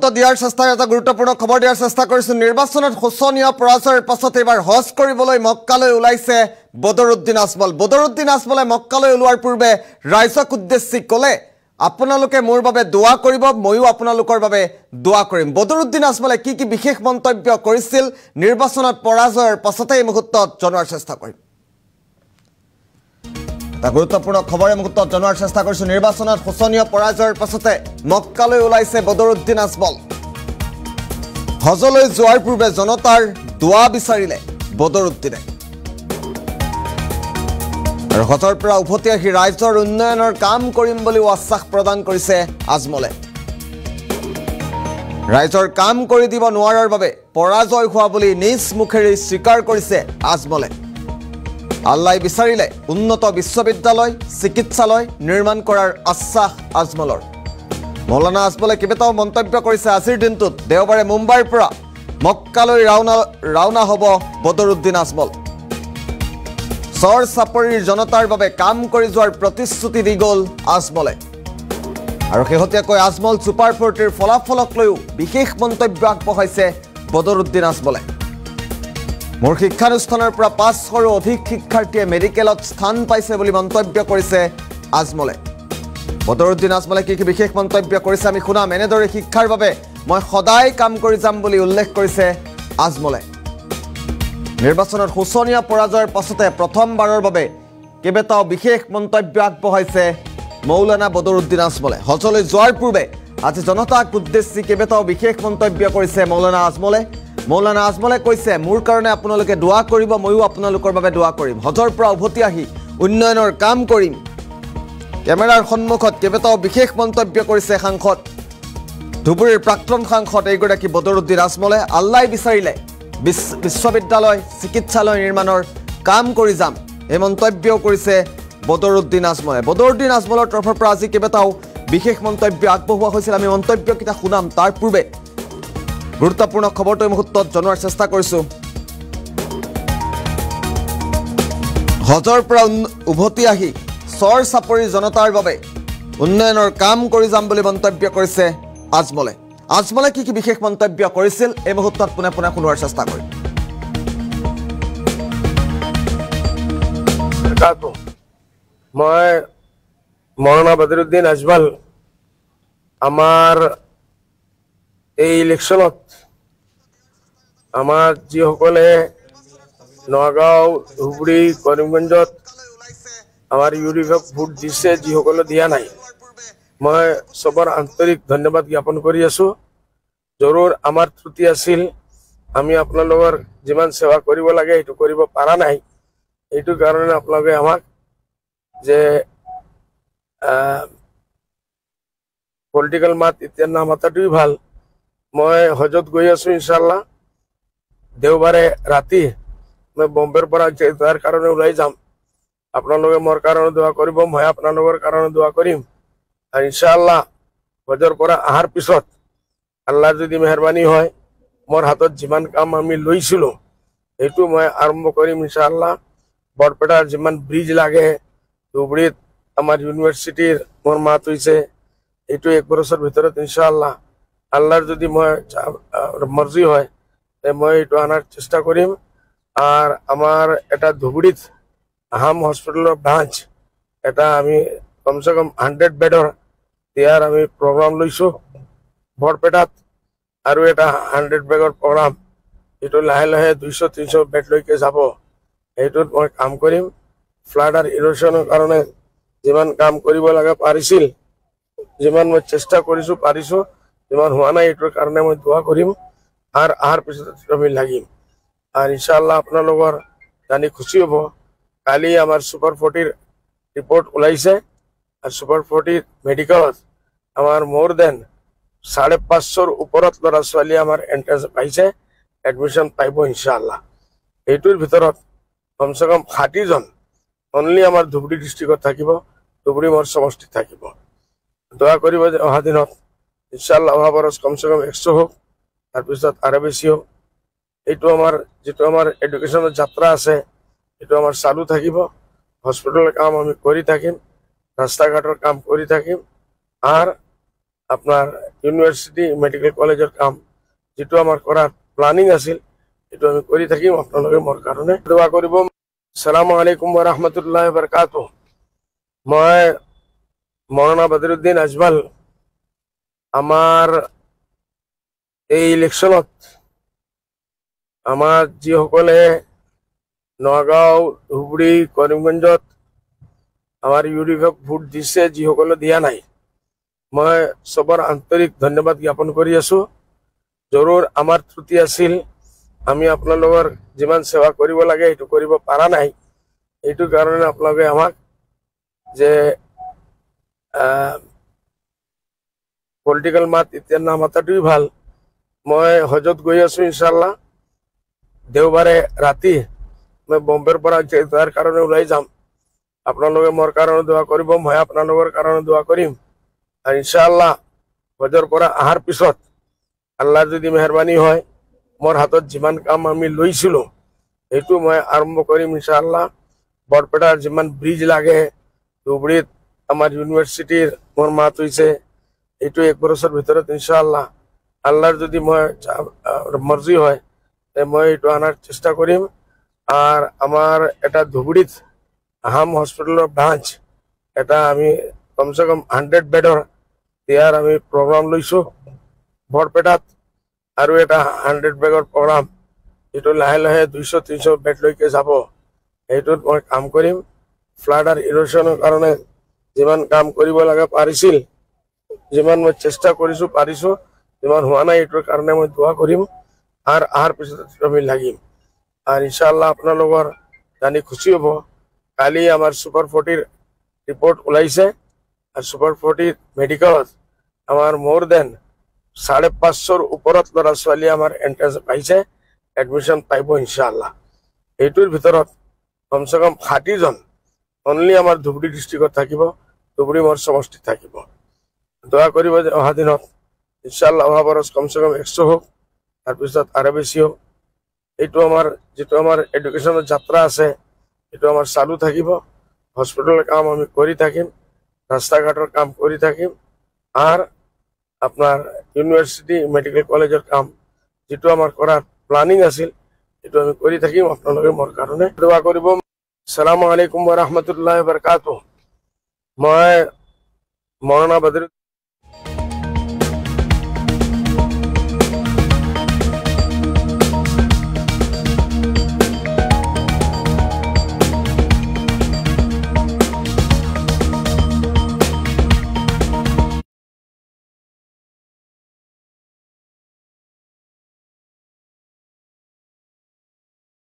দিয়াৰ চেষ্টাৰ এটা গুৰুত্বপূৰ্ণ খবৰ দিয়াৰ চেষ্টা কৰিছো নিৰ্বাচনত শোচনীয় পৰাজয়ৰ পাছত এবাৰ হজ কৰিবলৈ মক্কালৈ ওলাইছে বদৰুদ্দিন আজমল। বদৰুদ্দিন আজমলে মক্কালৈ ওলোৱাৰ পূৰ্বে ৰাইজক উদ্দেশ্যি ক'লে আপোনালোকে মোৰ বাবে দোৱা কৰিব, ময়ো আপোনালোকৰ বাবে দোৱা কৰিম। বদৰুদ্দিন আজমলে কি বিশেষ মন্তব্য কৰিছিল নিৰ্বাচনত পৰাজয়ৰ পাছতে এই মুহূৰ্তত জনোৱাৰ চেষ্টা কৰিম। গুৰুত্বপূৰ্ণ খবৰ এই মুহূৰ্তত জনোৱাৰ চেষ্টা কৰিছো। নিৰ্বাচনত শোচনীয় পৰাজয়ৰ পাছতে মক্কালৈ ওলাইছে বদৰুদ্দিন আজমল। হজলৈ যোৱাৰ পূৰ্বে জনতাৰ দোৱা বিচাৰিলে বদৰুদ্দিনে আৰু হজৰ পৰা উভতি আহি ৰাজ্যৰ উন্নয়নৰ কাম কৰিম বুলিও আশ্বাস প্ৰদান কৰিছে আজমলে। ৰাজ্যৰ কাম কৰি দিব নোৱাৰাৰ বাবে পৰাজয় হোৱা বুলি নিজ মুখেৰে স্বীকাৰ কৰিছে আজমলে। আল্লাই বিচাৰিলে উন্নত বিশ্ববিদ্যালয় চিকিৎসালয় নিৰ্মাণ কৰাৰ আশ্বাস আজমলৰ। মৌলানা আজমলে কেইবাটাও মন্তব্য কৰিছে। আজিৰ দিনটোত দেওবাৰে মুম্বাইৰ পৰা মক্কালৈ ৰাওনা হ'ব বদৰুদ্দিন আজমল। চৰ চাপৰিৰ জনতাৰ বাবে কাম কৰি যোৱাৰ প্ৰতিশ্ৰুতি দি গ'ল আজমলে। আৰু শেহতীয়াকৈ আজমল ছুপাৰ 40ৰ ফলাফলক লৈও বিশেষ মন্তব্য আগবঢ়াইছে বদৰুদ্দিন আজমলে। মোৰ শিক্ষানুষ্ঠানৰ পৰা 500ৰো অধিক শিক্ষাৰ্থীয়ে মেডিকেলত স্থান পাইছে বুলি মন্তব্য কৰিছে আজমলে। বদৰুদ্দিন আজমলে কি বিশেষ মন্তব্য কৰিছে আমি শুনাম। এনেদৰে শিক্ষাৰ বাবে মই সদায় কাম কৰি যাম বুলি উল্লেখ কৰিছে আজমলে। নিৰ্বাচনত শোচনীয় পৰাজয়ৰ পাছতে প্ৰথমবাৰৰ বাবে কেইবাটাও বিশেষ মন্তব্য আগবঢ়াইছে মৌলানা বদৰুদ্দিন আজমলে। হজলৈ যোৱাৰ পূৰ্বে আজি জনতাক উদ্দেশ্যি কেইবাটাও বিশেষ মন্তব্য কৰিছে মৌলানা আজমলে। মৌলানা আজমলে কৈছে মোৰ কাৰণে আপোনালোকে দোৱা কৰিব, ময়ো আপোনালোকৰ বাবে দোৱা কৰিম। হজৰ পৰা উভতি আহি উন্নয়নৰ কাম কৰিম। কেমেৰাৰ সন্মুখত কেইবাটাও বিশেষ মন্তব্য কৰিছে সাংসদ ধুবুৰীৰ প্ৰাক্তন সাংসদ এইগৰাকী বদৰুদ্দিন আজমলে। আল্লাই বিচাৰিলে বিশ্ববিদ্যালয় চিকিৎসালয় নিৰ্মাণৰ কাম কৰি যাম, এই মন্তব্যও কৰিছে বদৰুদ্দিন আজমলে। বদৰুদ্দিন আজমলৰ তৰফৰ পৰা আজি কেইবাটাও বিশেষ মন্তব্য আগবঢ়োৱা হৈছিল। আমি মন্তব্যকেইটা শুনাম। তাৰ পূৰ্বে গুৰুত্বপূৰ্ণ খবৰটো এই মুহূৰ্তত জনোৱাৰ চেষ্টা কৰিছো। হজৰ পৰা উভতি আহি চৰ চাপৰিৰ জনতাৰ বাবে উন্নয়নৰ কাম কৰি যাম বুলি মন্তব্য কৰিছে আজমলে। আজমলে কি বিশেষ মন্তব্য কৰিছিল এই মুহূৰ্তত পুনে পুনে শুনোৱাৰ চেষ্টা কৰিম। মই মৌলানা বদৰুদ্দিন আজমল আমাৰ এই ইলেকশ্যনত আমাৰ যিসকলে নগাঁও ধুবুৰী কৰিমগঞ্জত আমাৰ ইউৰিফক ভোট দিছে, যিসকলে দিয়া নাই, মই চবৰ আন্তৰিক ধন্যবাদ জ্ঞাপন কৰি আছো। জৰুৰ আমাৰ ত্ৰুটি আছিল, আমি আপোনালোকৰ যিমান সেৱা কৰিব লাগে সেইটো কৰিব পৰা নাই। এইটো কাৰণে আপোনালোকে আমাক যে পলিটিকেল মাত এতিয়া নামাতাটোই ভাল। মই হজত গৈ আছো ইনশাল্লাহ। দেওবাৰে ৰাতি মই বম্বেৰ পৰা তাৰ কাৰণে ওলাই যাম। আপোনালোকে মোৰ কাৰণে দোৱা কৰিব, মই আপোনালোকৰ কাৰণে দোৱা কৰিম। আৰু ইনশাল্লাহ হজৰ পৰা অহাৰ পিছত আল্লাহ যদি মেহৰবানী হয়, মোৰ হাতত যিমান কাম আমি লৈছিলো সেইটো মই আৰম্ভ কৰিম ইনশাল্লাহ। বৰপেটাৰ যিমান ব্ৰিজ লাগে, ধুবুৰীত আমাৰ ইউনিভাৰ্চিটিৰ মোৰ মাত হৈছে, এইটো 1 বছৰৰ ভিতৰত ইনশাল্লাহ আল্লাহৰ যদি মই মৰ্জি হয় মই এইটো আনাৰ চেষ্টা কৰিম। আৰ আমাৰ এটা ধুবুৰীত আহাম হস্পিটেলৰ ব্ৰাঞ্চ এটা আমি কমসে কম 100 বেডৰ দিয়াৰ আমি প্ৰগ্ৰাম লৈছো। বৰপেটাত আৰু এটা 100 বেডৰ প্ৰগ্ৰাম, এইটো লাহে লাহে 200-300 বেড লৈকে যাব। এইটোত মই কাম কৰিম। ফ্লাড আৰু ইৰোশ্যনৰ কাৰণে যিমান কাম কৰিব লাগে পাৰিছিল, যিমান মই চেষ্টা কৰিছো পাৰিছো, যিমান হোৱা নাই এইটোৰ কাৰণে মই দোৱা কৰিম আৰু আহাৰ পিছত আমি লাগিম। আৰ ইনশাআল্লাহ আপোনালোকৰ জানি খুশি হ'ব, কালি আমাৰ সুপাৰ 40 ৰিপোৰ্ট ওলাইছে। আৰ সুপাৰ 40 মেডিকেলত আমাৰ মোৰ দেন 550ৰ ওপৰত ল'ৰা ছোৱালী আমাৰ এন্ট্ৰেন্স পাইছে, এডমিশন পাইব ইনশাআল্লাহ। এইটোৰ ভিতৰত কমসে কম 60 জন অনলি আমাৰ ধুবুৰী ডিস্ট্ৰিক্টত থাকিব, ধুবুৰী মোৰ সমষ্টিত থাকিব। দোয়া কৰিব যে অহা দিনত ইনশাআল্লাহ অহা বৰস কমসে কম 100 হোক, তাৰপিছত আৰু বেছি হোক। এইটো আমাৰ যেটো আমাৰ এডুকেশনৰ যাত্ৰা আছে এইটো আমাৰ চালু থাকিব। হস্পিটেলৰ কাম আমি কৰি থাকিম, ৰাস্তা ঘাটৰ কাম কৰি থাকিম। আৰ আপনাৰ ইউনিভাৰ্সিটি মেডিকেল কলেজেৰ কাম যেটো আমাৰ কৰাৰ প্ল্যানিং আছিল এটো আমি কৰি থাকিম আপোনালোকে মোৰ কাৰণে দোয়া কৰিব। আসসালামু আলাইকুম ওয়া ৰাহমাতুল্লাহি ওয়া বাৰাকাতুহু। মই মৌলানা বদৰুদ্দিন আজমল আমাৰ এই ইলেকশনত আমাৰ যিসকলে নগাঁও ধুবুৰী কৰিমগঞ্জত আমাৰ ইউডিএফক ভোট দিছে যিসকলে দিয়া নাই মই সবৰ আন্তৰিক ধন্যবাদ জ্ঞাপন কৰি আছো। জৰুৰ আমাৰ ত্ৰুটি আছিল, আমি আপোনালোকৰ যিমান সেৱা কৰিব লাগে এইটো কৰিব পাৰা নাই। এইটো কাৰণে আপোনালোকে আমাক যে পলিটিক্যাল মাত এতিয়া নামাতাটোই ভাল। মই হজত গৈ আছো ইনশাল্লাহ, দেওবাৰে ৰাতি মই বম্বেৰ পৰা তাৰ কাৰণে ওলাই যাম। আপোনালোকে মোৰ কাৰণে দোয়া কৰিব, মই আপোনালোকৰ কাৰণে দোয়া কৰিম। আৰু ইনশাল্লাহ হজৰ পৰা অহাৰ পিছত আল্লাহৰ যদি মেহৰবানী হয় মোৰ হাতত যিমান কাম আমি লৈছিলো সেইটো মই আৰম্ভ কৰিম ইনশাল্লাহ। বৰপেটাৰ যিমান ব্ৰিজ লাগে, ধুবুৰীত আমাৰ ইউনিভাৰ্চিটিৰ মোৰ মাত হৈছে, এইটো 1 বছৰৰ ভিতৰত ইনশাল্লাহ আল্লাহৰ যদি মই মৰ্জি হয় মই এইটো আনাৰ চেষ্টা কৰিম। আৰ আমাৰ এটা ধুবুৰীত আহাম হস্পিটেলৰ ব্ৰাঞ্চ এটা আমি কমসে কম 100 বেডৰ দিয়াৰ আমি প্ৰোগ্ৰাম লৈছো। বৰপেটাত আৰু এটা 100 বেডৰ প্রোগ্রাম, এইটো লাহে লাহে 200-300 বেড লৈকে যাব। এইটোত মই কাম কৰিম। ফ্লাড আৰ ইৰোশনেৰ কাৰণে যিমান কাম কৰিব লাগে পাৰিছিল, যিমান মই চেষ্টা কৰিছো পাৰিছো, যিমান হোৱা নাই এইটোৰ কাৰণে মই দোয়া কৰিম। আৰ আহাৰ পিছত আমি লাগিম। আৰ ইনশাআল্লাহ আপোনালোকৰ জানি খুশি হব, কালি আমাৰ সুপাৰ 40 ৰিপোৰ্ট ওলাইছে। আৰ সুপাৰ 40 মেডিকেলত আমাৰ মোৰ দেন 550 ওপৰত ল'ৰা ছোৱালী আমাৰ এন্ট্ৰেন্স পাইছে, এডমিশন পাইব ইনশাআল্লাহ। এইটোৰ ভিতৰত কমসে কম 60 জন অনলি আমাৰ ধুবুৰী ডিস্ট্ৰিক্টত থাকিব, ধুবুৰী মোৰ সমষ্টিত থাকিব। দোয়া কৰিব যে অহা দিনত ইনশাআল্লাহ অহা বৰস কমসে কম 100 হোক, তাৰপিছত আৰু বেছি হোক। এইটো আমাৰ যেটো আমাৰ এডুকেশনেৰ যাত্ৰা আছে এইটো আমাৰ চালু থাকিব। হসপিটালেৰ কাম আমি কৰি থাকিম, ৰাস্তাঘাটেৰ কাম কৰি থাকিম। আৰ আপনাৰ ইউনিভাৰ্সিটি মেডিকেল কলেজেৰ কাম যেটো আমাৰ কৰাৰ প্ল্যানিং আছিল এইটো আমি কৰি থাকিম আপোনালোকে মোৰ কাৰণে দোয়া কৰিব। আসসালামু আলাইকুম ওয়া ৰাহমাতুল্লাহি ওয়া বাৰাকাতুহু। মই মৌলানা বদৰুদ্দিন